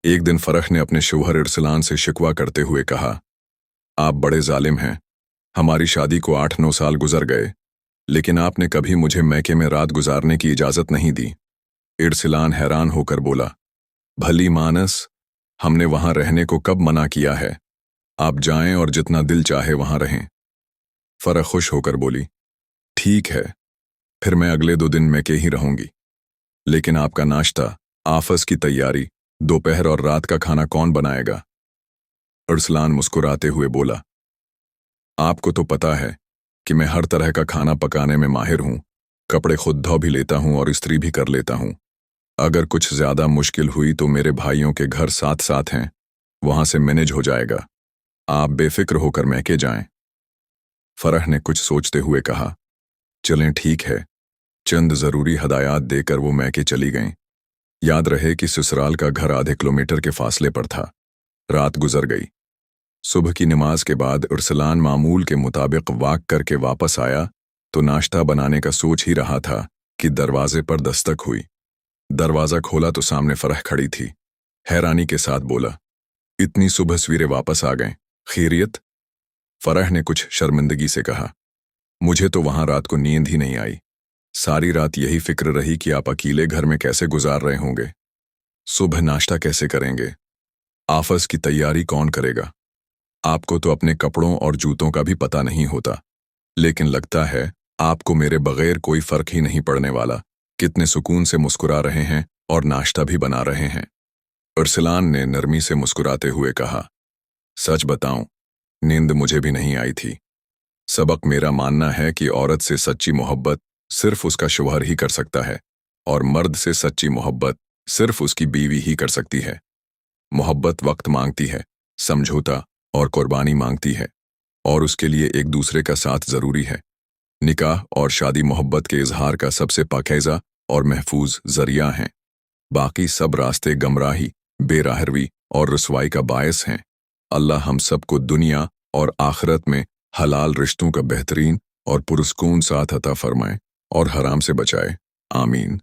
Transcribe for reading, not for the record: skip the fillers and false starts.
एक दिन फरह ने अपने शौहर इरसलान से शिकवा करते हुए कहा, आप बड़े जालिम हैं। हमारी शादी को 8-9 साल गुजर गए, लेकिन आपने कभी मुझे मैके में रात गुजारने की इजाज़त नहीं दी। इरसलान हैरान होकर बोला, भली मानस, हमने वहां रहने को कब मना किया है? आप जाएं और जितना दिल चाहे वहां रहें। फरह खुश होकर बोली, ठीक है, फिर मैं अगले 2 दिन मैके ही रहूंगी। लेकिन आपका नाश्ता, आफस की तैयारी, दोपहर और रात का खाना कौन बनाएगा? अरसलान मुस्कुराते हुए बोला, आपको तो पता है कि मैं हर तरह का खाना पकाने में माहिर हूं, कपड़े खुद धो भी लेता हूं और इस्त्री भी कर लेता हूं। अगर कुछ ज्यादा मुश्किल हुई तो मेरे भाइयों के घर साथ साथ हैं, वहां से मैनेज हो जाएगा। आप बेफिक्र होकर मैके जाएं। फरह ने कुछ सोचते हुए कहा, चलें ठीक है। चंद जरूरी हदायत देकर वो मैके चली गईं। याद रहे कि ससुराल का घर आधे किलोमीटर के फासले पर था। रात गुजर गई। सुबह की नमाज के बाद अरसलान मामूल के मुताबिक वाक करके वापस आया तो नाश्ता बनाने का सोच ही रहा था कि दरवाजे पर दस्तक हुई। दरवाज़ा खोला तो सामने फरह खड़ी थी। हैरानी के साथ बोला, इतनी सुबह सवेरे वापस आ गए, खैरियत? फरह ने कुछ शर्मिंदगी से कहा, मुझे तो वहां रात को नींद ही नहीं आई। सारी रात यही फिक्र रही कि आप अकेले घर में कैसे गुजार रहे होंगे। सुबह नाश्ता कैसे करेंगे? आफस की तैयारी कौन करेगा? आपको तो अपने कपड़ों और जूतों का भी पता नहीं होता, लेकिन लगता है आपको मेरे बगैर कोई फर्क ही नहीं पड़ने वाला। कितने सुकून से मुस्कुरा रहे हैं और नाश्ता भी बना रहे हैं। अरसलान ने नरमी से मुस्कुराते हुए कहा, सच बताऊं, नींद मुझे भी नहीं आई थी। सबक मेरा मानना है कि औरत से सच्ची मोहब्बत सिर्फ उसका शौहर ही कर सकता है, और मर्द से सच्ची मोहब्बत सिर्फ उसकी बीवी ही कर सकती है। मोहब्बत वक्त मांगती है, समझौता और कुर्बानी मांगती है, और उसके लिए एक दूसरे का साथ जरूरी है। निकाह और शादी मोहब्बत के इजहार का सबसे पाकीज़ा और महफूज जरिया हैं। बाकी सब रास्ते गमराही, बेराहरवी और रुसवाई का बायस हैं। अल्लाह हम सबको दुनिया और आखिरत में हलाल रिश्तों का बेहतरीन और पुरस्कून साथ अता फरमाए और हराम से बचाए। आमीन।